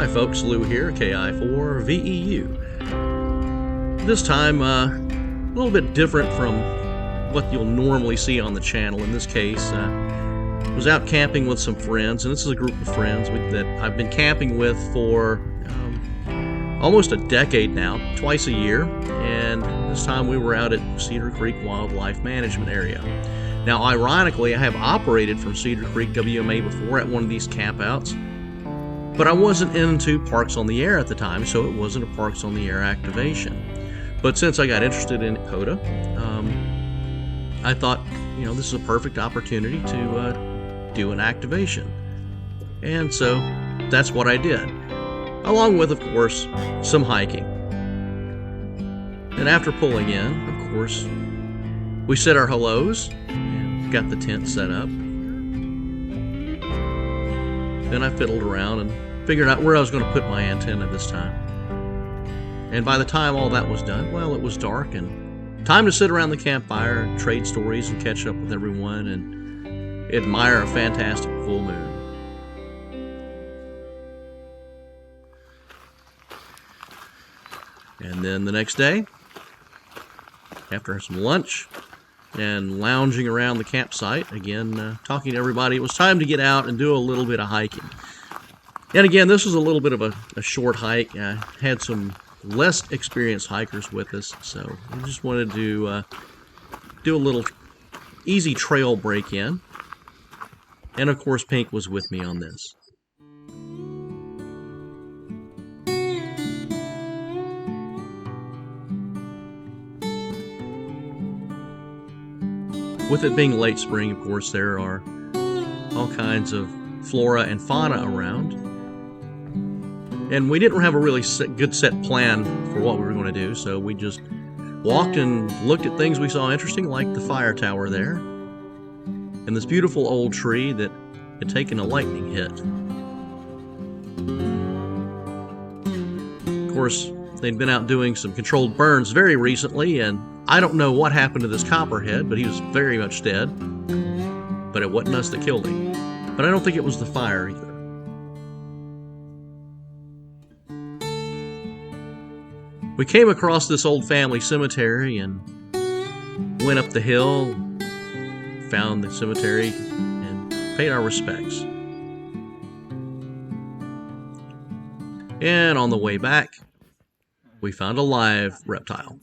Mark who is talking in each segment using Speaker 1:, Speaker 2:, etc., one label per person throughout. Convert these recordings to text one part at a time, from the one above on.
Speaker 1: Hi folks, Lou here, KI4VEU. This time, a little bit different from what you'll normally see on the channel. In this case, I was out camping with some friends, and this is a group of friends that I've been camping with for almost a decade now, twice a year, and this time we were out at Cedar Creek Wildlife Management Area. Now, ironically, I have operated from Cedar Creek WMA before at one of these campouts, but I wasn't into Parks on the Air at the time, so it wasn't a Parks on the Air activation. But since I got interested in POTA, I thought, this is a perfect opportunity to do an activation. And so that's what I did, along with, of course, some hiking. And after pulling in, of course, we said our hellos and got the tent set up. Then I fiddled around and figured out where I was going to put my antenna this time. And by the time all that was done, well, it was dark and time to sit around the campfire and trade stories and catch up with everyone and admire a fantastic full moon. And then the next day, after some lunch and lounging around the campsite, again, talking to everybody, it was time to get out and do a little bit of hiking. And again, this was a little bit of a short hike. I had some less experienced hikers with us, so we just wanted to do a little easy trail break-in. And of course, Pink was with me on this. With it being late spring, of course, there are all kinds of flora and fauna around. And we didn't have a really good set plan for what we were going to do, so we just walked and looked at things we saw interesting, like the fire tower there, and this beautiful old tree that had taken a lightning hit. Of course, they'd been out doing some controlled burns very recently, and I don't know what happened to this copperhead, but he was very much dead. But it wasn't us that killed him. But I don't think it was the fire either. We came across this old family cemetery and went up the hill, found the cemetery, and paid our respects. And on the way back, we found a live reptile.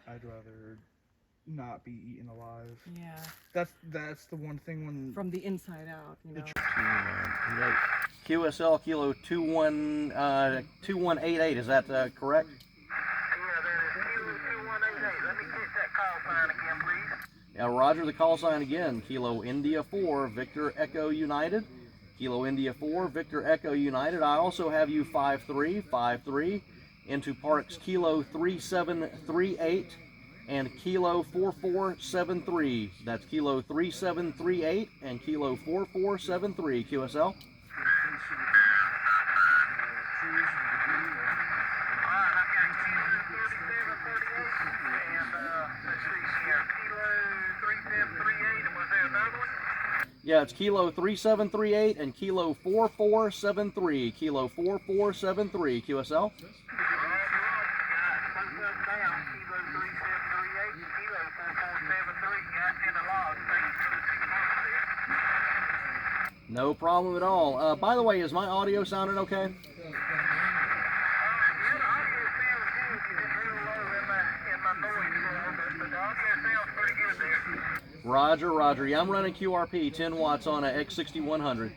Speaker 2: I'd rather not be eaten alive.
Speaker 3: Yeah.
Speaker 2: That's the one thing when
Speaker 3: From the inside out,
Speaker 1: QSL Kilo 2188, is that correct?
Speaker 4: Yeah, that is Kilo 2188. Let me get that call sign again, please.
Speaker 1: Yeah, roger the call sign again. Kilo India 4, Victor Echo United. Kilo India 4, Victor Echo United. I also have you 5353 into Parks Kilo 3738 and Kilo 4473. That's Kilo 3738 and Kilo 4473. QSL. Yeah, it's Kilo 3738 and Kilo 4473. Kilo 4473. QSL. No problem at all. By the way, is my audio sounding okay? Roger, roger. Yeah, I'm running QRP 10 watts on a X6100.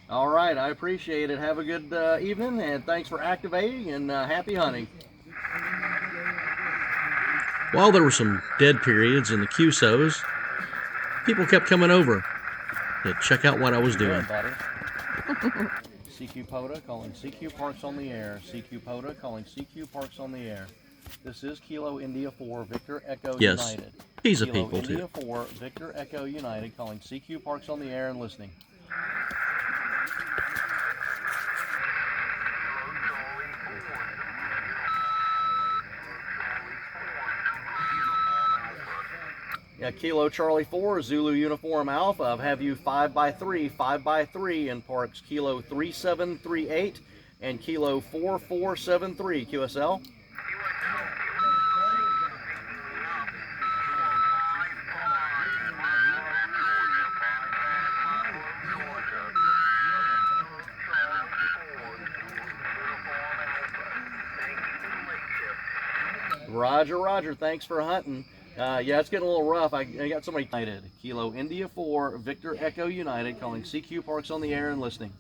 Speaker 1: All right, I appreciate it. Have a good evening, and thanks for activating, and happy hunting. While there were some dead periods in the QSOs, people kept coming over to check out what I was doing. CQ POTA calling CQ Parks on the Air. CQ POTA calling CQ Parks on the Air. This is Kilo India 4, Victor Echo United. He's a people too. Kilo India 4, Victor Echo United calling CQ Parks on the Air and listening. Yeah, Kilo Charlie 4, Zulu Uniform Alpha. I have you 5x3 in parks Kilo 3738 and Kilo 4473. QSL. Roger, Roger. Thanks for hunting. Yeah, it's getting a little rough. I got somebody United. Kilo India 4, Victor Echo United, calling CQ Parks on the air and listening.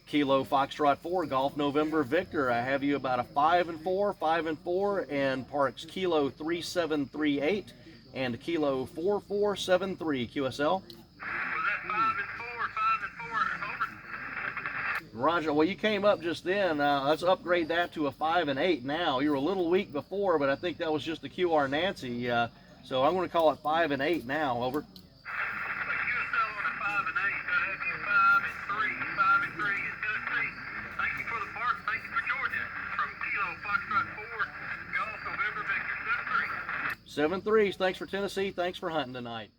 Speaker 1: Kilo Foxtrot 4, Golf November Victor. I have you about a 5-4 in parks Kilo 3738 and Kilo 4473. QSL.
Speaker 4: Was that 5 and 4, over?
Speaker 1: Roger, well, you came up just then. Let's upgrade that to a 5 and 8 now. You were a little weak before, but I think that was just the QR Nancy. So I'm going to call it 5 and 8 now. Over.
Speaker 4: Thank you for the park. Thank you for Georgia. From Kilo Foxtrot 4, Golf November Victor 7-3.
Speaker 1: 7-3. Thanks for Tennessee. Thanks for hunting tonight.